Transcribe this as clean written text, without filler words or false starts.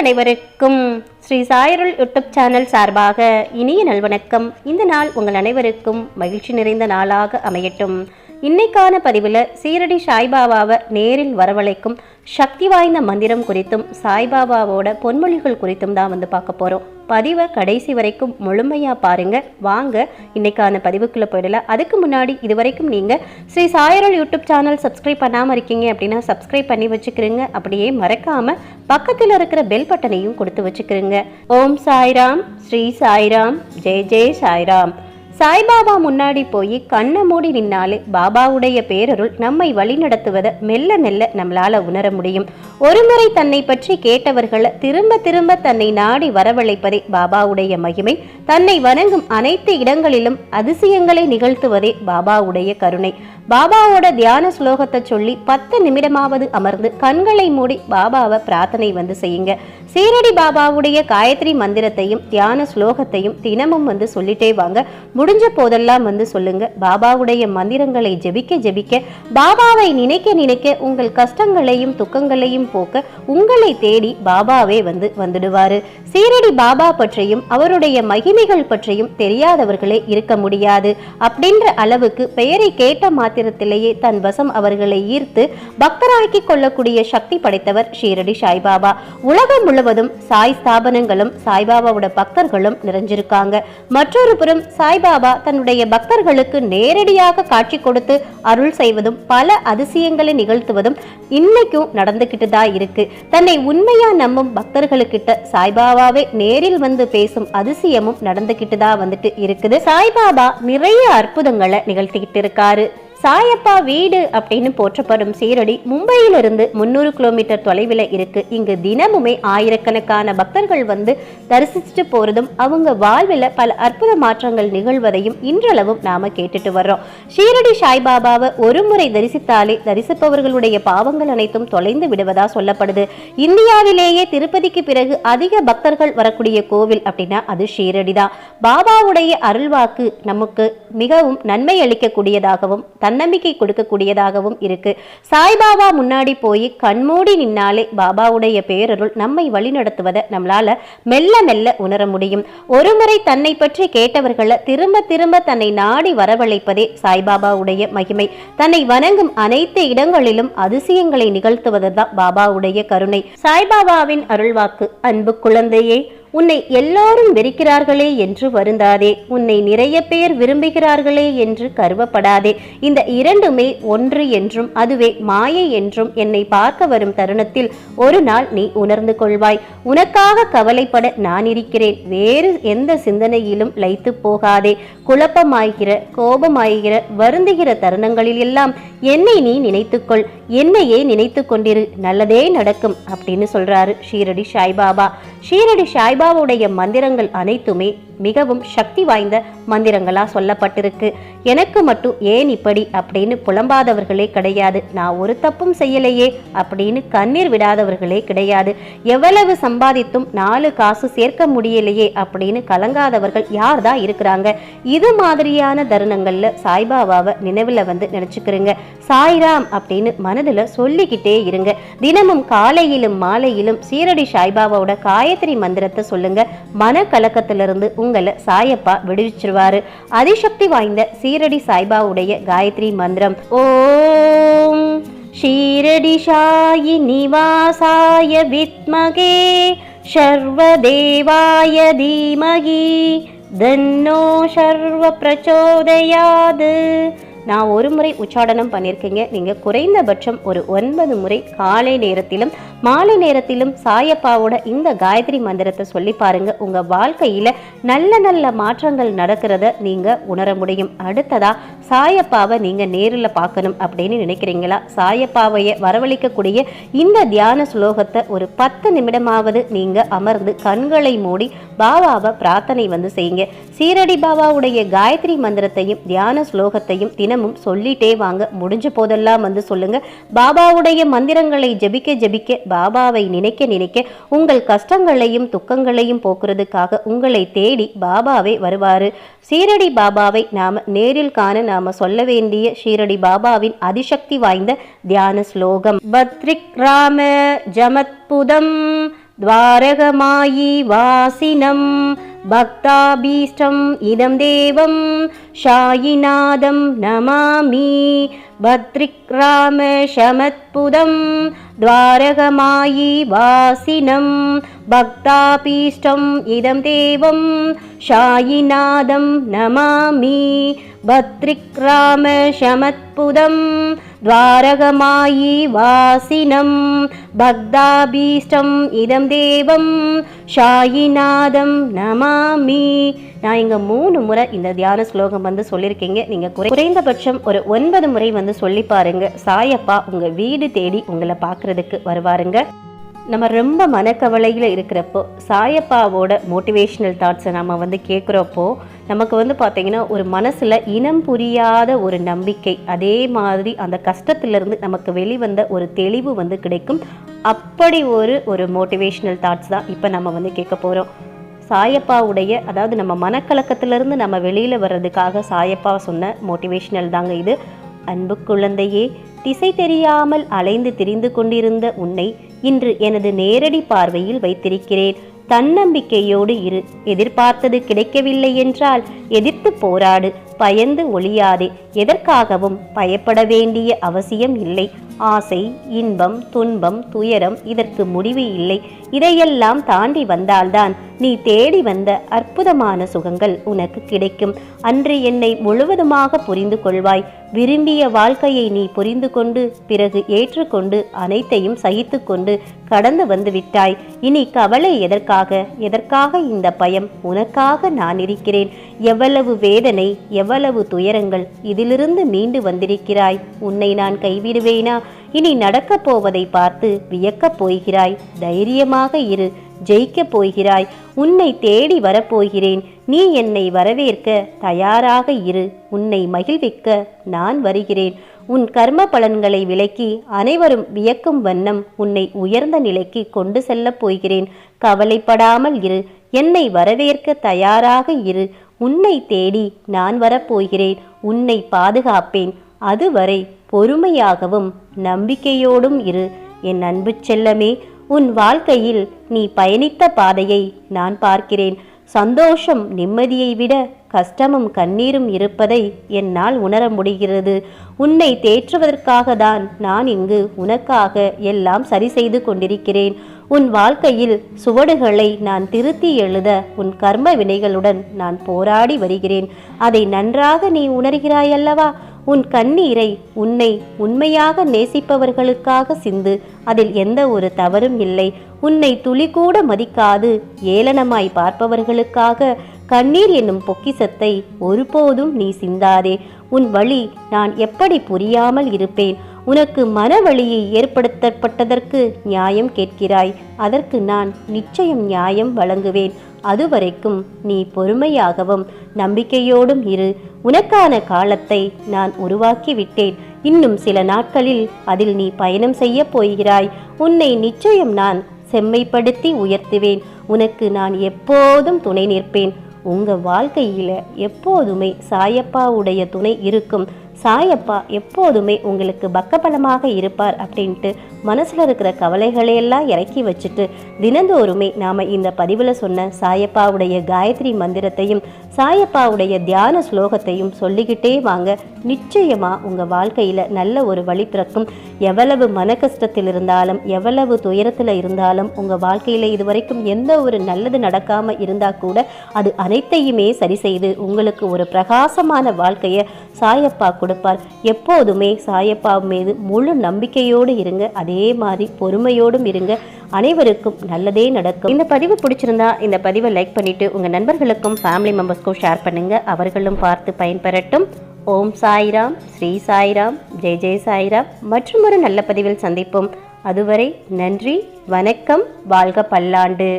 அனைவருக்கும் Sri சாய்அருள் YouTube channel சார்பாக இனிய நல்வணக்கம். இந்த நாள் உங்கள் அனைவருக்கும் மகிழ்ச்சி நிறைந்த நாளாக அமையட்டும். இன்னைக்கான பதிவில் சீரடி சாய்பாபாவை நேரில் வரவழைக்கும் சக்தி வாய்ந்த மந்திரம் குறித்தும் சாய்பாபாவோட பொன்மொழிகள் குறித்தும் தான் பார்க்க போகிறோம். பதிவை கடைசி வரைக்கும் முழுமையாக பாருங்க. வாங்க இன்னைக்கான பதிவுக்குள்ளே போயிடலாம். அதுக்கு முன்னாடி இது வரைக்கும் நீங்கள் ஸ்ரீ சாய்அருள் யூடியூப் சேனல் சப்ஸ்கிரைப் பண்ணாமல் இருக்கீங்க அப்படின்னா சப்ஸ்கிரைப் பண்ணி வச்சுக்கிறீங்க. அப்படியே மறக்காமல் பக்கத்தில் இருக்கிற பெல் பட்டனையும் கொடுத்து வச்சுக்கிறீங்க. ஓம் சாய்ராம், ஸ்ரீ சாய்ராம், ஜெய் ஜெய் சாய்ராம். சாய்பாபா முன்னாடி போய் கண்ணை மூடி நின்னாலே பாபாவுடைய பேரருள் நம்மை வழிநடத்துவதை மெல்ல மெல்ல நம்மளால உணர முடியும். ஒருமுறை தன்னை பற்றி கேட்டவர்களை திரும்ப திரும்ப தன்னை நாடி வரவழைப்பதே பாபாவுடைய மகிமை. தன்னை வணங்கும் அனைத்து இடங்களிலும் அதிசயங்களை நிகழ்த்துவதே பாபாவுடைய கருணை. பாபாவோட தியான ஸ்லோகத்தை சொல்லி 10 நிமிடமாவது அமர்ந்து கண்களை மூடி பாபாவை பிரார்த்தனை செய்யுங்க. சீரடி பாபாவுடைய காயத்ரி மந்திரத்தையும் தியான ஸ்லோகத்தையும் தினமும் சொல்லிட்டே வாங்க. முடிஞ்ச போதெல்லாம் சொல்லுங்க. பாபாவுடைய மந்திரங்களை ஜெபிக்க ஜெபிக்க, பாபாவை நினைக்க நினைக்க உங்கள் கஷ்டங்களையும் துக்கங்களையும் போக்க உங்களை தேடி பாபாவே வந்துடுவாரு. சீரடி பாபா பற்றியும் அவருடைய மகிமைகள் பற்றியும் தெரியாதவர்களே இருக்க முடியாது. அப்படின்ற அளவுக்கு பெயரை கேட்ட மாத்திரத்திலேயே தன் வசம் அவர்களை ஈர்த்து பக்தராக்கி கொள்ளக்கூடிய சக்தி படைத்தவர் ஷீரடி சாய்பாபா. உலகம் முழுவதும் சாய் ஸ்தாபனங்களும் சாய்பாபாவோட பக்தர்களும் நிறைஞ்சிருக்காங்க. மற்றொரு புறம் சாய்பாபா தன்னுடைய பக்தர்களுக்கு நேரடியாக காட்சி கொடுத்து அருள் செய்வதும் பல அதிசயங்களை நிகழ்த்துவதும் இன்னைக்கும் நடந்துகிட்டு தான் இருக்கு. தன்னை உண்மையா நம்பும் பக்தர்களுக்கிட்ட சாய்பாபாவே நேரில் பேசும் அதிசயமும் நடந்துகிட்டு தான் இருக்குது. சாய்பாபா நிறைய அற்புதங்களை நிகழ்த்திக்கிட்டு இருக்காரு. சாயப்பா வீடு அப்படின்னு போற்றப்படும் சீரடி மும்பையிலிருந்து 300 கிலோமீட்டர் தொலைவில் இருக்கு. இங்கு தினமுமே ஆயிரக்கணக்கான பக்தர்கள் தரிசிச்சுட்டு போறதும் அவங்க வாழ்வில் பல அற்புத மாற்றங்கள் நிகழ்வதையும் இன்றளவும் நாம கேட்டுட்டு வர்றோம். ஷீரடி சாய்பாபாவை ஒரு முறை தரிசித்தாலே தரிசிப்பவர்களுடைய பாவங்கள் அனைத்தும் தொலைந்து விடுவதா சொல்லப்படுது. இந்தியாவிலேயே திருப்பதிக்கு பிறகு அதிக பக்தர்கள் வரக்கூடிய கோவில் அப்படின்னா அது ஷீரடி தான். பாபாவுடைய அருள்வாக்கு நமக்கு மிகவும் நன்மை அளிக்கக்கூடியதாகவும் நம்பிக்கை கொடுக்கக்கூடியதாகவும் இருக்கு. சாய்பாபா முன்னாடி போய் கண்மூடி நின்னாலே பாபாவுடைய பேரருள் நம்மை வழிநடத்துவதை நம்மளால மெல்ல மெல்ல உணர முடியும். ஒருமுறை தன்னை பற்றி கேட்டவர்களை திரும்ப திரும்ப தன்னை நாடி வரவழைப்பதே சாய்பாபாவுடைய மகிமை. தன்னை வணங்கும் அனைத்து இடங்களிலும் அதிசயங்களை நிகழ்த்துவதுதான் பாபாவுடைய கருணை. சாய்பாபாவின் அருள்வாக்கு, அன்பு குழந்தையே, உன்னை எல்லோரும் வெறுக்கிறார்களே என்று வருந்தாதே. உன்னை நிறைய பேர் விரும்புகிறார்களே என்று கருவப்படாதே. இந்த இரண்டுமே ஒன்று என்றும் அதுவே மாயை என்றும் என்னை பார்க்க வரும் தருணத்தில் ஒரு நாள் நீ உணர்ந்து கொள்வாய். உனக்காக கவலைப்பட நான் இருக்கிறேன். வேறு எந்த சிந்தனையிலும் லயித்து போகாதே. குழப்பமாய்கிற, கோபமாய்கிற, வருந்துகிற தருணங்களில் எல்லாம் என்னை நீ நினைத்துக்கொள். என்னையே நினைத்து கொண்டிரு, நல்லதே நடக்கும் அப்படின்னு சொல்றாரு ஷீரடி சாய்பாபா. ஷீரடி சாய்பாபாவுடைய மந்திரங்கள் அனைத்துமே மிகவும் சக்தி வாய்ந்த மந்திரங்களா சொல்லப்பட்டிருக்கு. எனக்கு மட்டும் ஏன் இப்படி அப்படின்னு புலம்பாதவர்களே கிடையாது. நான் ஒரு தப்பும் செய்யலையே அப்படின்னு கண்ணீர் விடாதவர்களே கிடையாது. எவ்வளவு சம்பாதித்தும் 4 காசு சேர்க்க முடியலையே அப்படின்னு கலங்காதவர்கள் யார் தான் இருக்கிறாங்க. இது மாதிரியான தருணங்கள்ல சாய்பாபாவை நினைவுல நினைச்சுக்கிறீங்க. சாய்ராம் அப்படின்னு மனதுல சொல்லிக்கிட்டே இருங்க. தினமும் காலையிலும் மாலையிலும் சீரடி சாய்பாபாவோட காயத்ரி மந்திரத்தை சொல்லுங்க. மன கலக்கத்திலிருந்து உங்களை சாயப்பா விடுவிச்சிருவாரு. அதிசக்தி வாய்ந்த சீரடி சாய்பாவுடைய காயத்ரி மந்திரம். ஓம் ஷீரடி சாயி நிவாசாய வித்மகே சர்வதேவாய தீமகி தன்னோ சர்வ பிரச்சோதயாது. நான் ஒரு முறை உச்சாடனம் பண்ணியிருக்கீங்க. நீங்கள் குறைந்தபட்சம் ஒரு 9 முறை காலை நேரத்திலும் மாலை நேரத்திலும் சாயப்பாவோட இந்த காயத்ரி மந்திரத்தை சொல்லி பாருங்க. உங்கள் வாழ்க்கையில் நல்ல நல்ல மாற்றங்கள் நடக்கிறத நீங்கள் உணர முடியும். அடுத்ததா சாயப்பாவை நீங்கள் நேரில் பார்க்கணும் அப்படின்னு நினைக்கிறீங்களா? சாயப்பாவையை வரவழைக்கக்கூடிய இந்த தியான ஸ்லோகத்தை ஒரு 10 நிமிடமாவது நீங்கள் அமர்ந்து கண்களை மூடி பாபாவை பிரார்த்தனை செய்யுங்க. சீரடி பாபாவுடைய காயத்ரி மந்திரத்தையும் தியான ஸ்லோகத்தையும் தினமும் சொல்லிட்டே வாங்க. முடிஞ்ச போதெல்லாம் சொல்லுங்க. பாபாவுடைய மந்திரங்களை ஜெபிக்க ஜெபிக்க, பாபாவை நினைக்க நினைக்க உங்கள் கஷ்டங்களையும் துக்கங்களையும் போக்குறதுக்காக உங்களை தேடி பாபாவே வருவாரு. சீரடி பாபாவை நாம நேரில் காண நாம சொல்ல வேண்டிய ஷீரடி பாபாவின் அதிசக்தி வாய்ந்த தியான ஸ்லோகம். பத்ரிக் ராம ஜமத்புதம் द्वारकमायी वासिनं भक्ताभीष्टम् इदं देवं सायिनाथं नमामि भद्रिक्रामशमत्पुदं द्वारकमायी वासिनं भक्ताभीष्टम् इदं देवं सायिनाथं नमामि भद्रिक्रामशमत्पुदं द्वारकमायी वासिनं भक्ताभीष्टम् இதம் தேவம் சாயிநாதம் நமாமி. நான் இங்கே 3 முறை இந்த தியான ஸ்லோகம் சொல்லியிருக்கீங்க. நீங்கள் குறைந்தபட்சம் ஒரு 9 முறை சொல்லி பாருங்க. சாயப்பா உங்கள் வீடு தேடி உங்களை பார்க்குறதுக்கு வருவாருங்க. நம்ம ரொம்ப மனக்கவலையில் இருக்கிறப்போ சாயப்பாவோட மோட்டிவேஷ்னல் தாட்ஸை நம்ம கேட்குறப்போ நமக்கு பார்த்திங்கன்னா ஒரு மனசில் இனம் புரியாத ஒரு நம்பிக்கை, அதே மாதிரி அந்த கஷ்டத்திலிருந்து நமக்கு வெளிவந்த ஒரு தெளிவு கிடைக்கும். அப்படி ஒரு மோட்டிவேஷ்னல் தாட்ஸ் தான் இப்போ நம்ம கேட்க போகிறோம். சாயப்பாவுடைய, அதாவது நம்ம மனக்கலக்கத்திலிருந்து நம்ம வெளியில் வர்றதுக்காக சாயப்பா சொன்ன மோட்டிவேஷ்னல் தாங்க இது. அன்பு குழந்தையே, திசை தெரியாமல் அலைந்து திரிந்து கொண்டிருந்த உன்னை இன்று எனது நேரடி பார்வையில் வைத்திருக்கிறேன். தன்னம்பிக்கையோடு இரு. எதிர்பார்த்தது கிடைக்கவில்லை என்றால் எதிர்த்து போராடு. பயந்து ஒளியாதே. எதற்காகவும் பயப்பட வேண்டிய அவசியம் இல்லை. ஆசை, இன்பம், துன்பம், துயரம் இதற்கு முடிவு இல்லை. இதையெல்லாம் தாண்டி வந்தால்தான் நீ தேடி வந்த அற்புதமான சுகங்கள் உனக்கு கிடைக்கும். அன்று என்னை முழுவதுமாக புரிந்து கொள்வாய். விரும்பிய வாழ்க்கையை நீ புரிந்து கொண்டு பிறகு ஏற்றுக்கொண்டு அனைத்தையும் சகித்து கொண்டு கடந்து வந்து விட்டாய். இனி கவலை எதற்காக இந்த பயம்? உனக்காக நான் இருக்கிறேன். எவ்வளவு வேதனை, எவ்வளவு துயரங்கள், இதிலிருந்து மீண்டு வந்திருக்கிறாய். உன்னை நான் கைவிடுவேனா? இனி நடக்கப் போவதை பார்த்து வியக்கப் போகிறாய். தைரியமாக இரு. ஜெயிக்கப் போகிறாய். உன்னை தேடி வரப்போகிறேன். நீ என்னை வரவேற்க தயாராக இரு. உன்னை மகிழ்விக்க நான் வருகிறேன். உன் கர்ம பலன்களை விலக்கி அனைவரும் வியக்கும் வண்ணம் உன்னை உயர்ந்த நிலைக்கு கொண்டு செல்லப் போகிறேன். கவலைப்படாமல் இரு. என்னை வரவேற்க தயாராக இரு. உன்னை தேடி நான் வரப்போகிறேன். உன்னை பாதுகாப்பேன். அதுவரை பொறுமையாகவும் நம்பிக்கையோடும் இரு. என் அன்பு செல்லமே, உன் வாழ்க்கையில் நீ பயணித்த பாதையை நான் பார்க்கிறேன். சந்தோஷம், நிம்மதியை விட கஷ்டமும் கண்ணீரும் இருப்பதை என்னால் உணர முடிகிறது. உன்னை தேற்றுவதற்காக தான் நான் இங்கு உனக்காக எல்லாம் சரி செய்து கொண்டிருக்கிறேன். உன் வாழ்க்கையில் சுவடுகளை நான் திருத்தி எழுத உன் கர்ம வினைகளுடன் நான் போராடி வருகிறேன். அதை நன்றாக நீ உணர்கிறாய் அல்லவா? உன் கண்ணீரை உன்னை உண்மையாக நேசிப்பவர்களுக்காக சிந்து. அதில் எந்த ஒரு தவறும் இல்லை. உன்னை துளி கூட மதிக்காது ஏளனமாய் பார்ப்பவர்களுக்காக கண்ணீர் என்னும் பொக்கிசத்தை ஒருபோதும் நீ சிந்தாதே. உன் வழி நான் எப்படி புரியாமல் இருப்பேன்? உனக்கு மனவழியை ஏற்படுத்தப்பட்டதற்கு நியாயம் கேட்கிறாய். அதற்கு நான் நிச்சயம் நியாயம் வழங்குவேன். அதுவரைக்கும் நீ பொறுமையாகவும் நம்பிக்கையோடும் இரு. உனக்கான காலத்தை நான் உருவாக்கி விட்டேன். இன்னும் சில நாட்களில் அதில் நீ பயணம் செய்ய போகிறாய். உன்னை நிச்சயம் நான் செம்மைப்படுத்தி உயர்த்துவேன். உனக்கு நான் எப்போதும் துணை நிற்பேன். உங்கள் வாழ்க்கையில் எப்போதுமே சாயப்பாவுடைய துணை இருக்கும். சாயப்பா எப்போதுமே உங்களுக்கு பக்கபலமாக இருப்பார் அப்படின்ட்டு மனசில் இருக்கிற கவலைகளையெல்லாம் இறக்கி வச்சுட்டு தினந்தோறுமே நாம் இந்த பதிவில் சொன்ன சாயப்பாவுடைய காயத்ரி மந்திரத்தையும் சாயப்பாவுடைய தியான ஸ்லோகத்தையும் சொல்லிக்கிட்டே வாங்க. நிச்சயமாக உங்கள் வாழ்க்கையில் நல்ல ஒரு வழி பிறக்கும். எவ்வளவு மன கஷ்டத்தில் இருந்தாலும், எவ்வளவு துயரத்தில் இருந்தாலும், உங்கள் வாழ்க்கையில் இதுவரைக்கும் எந்த ஒரு நல்லது நடக்காமல் இருந்தால் கூட அது அனைத்தையுமே சரி செய்து உங்களுக்கு ஒரு பிரகாசமான வாழ்க்கையை சாயப்பா கொடுப்பார். எப்போதுமே சாயப்பா மீது முழு நம்பிக்கையோடு இருங்க. அதே மாதிரி பொறுமையோடும் இருங்க. அனைவருக்கும் நல்லதே நடக்கும். இந்த பதிவு பிடிச்சிருந்தா இந்த பதிவை லைக் பண்ணிட்டு உங்க நண்பர்களுக்கும் ஃபேமிலி மெம்பர்ஸ்க்கும் ஷேர் பண்ணுங்க. அவர்களும் பார்த்து பயன்பெறட்டும். ஓம் சாய்ராம், ஸ்ரீ சாய்ராம், ஜெய் ஜெய் சாய்ராம். மற்றும் ஒரு நல்ல பதிவில் சந்திப்போம். அதுவரை நன்றி, வணக்கம், வாழ்க பல்லாண்டு.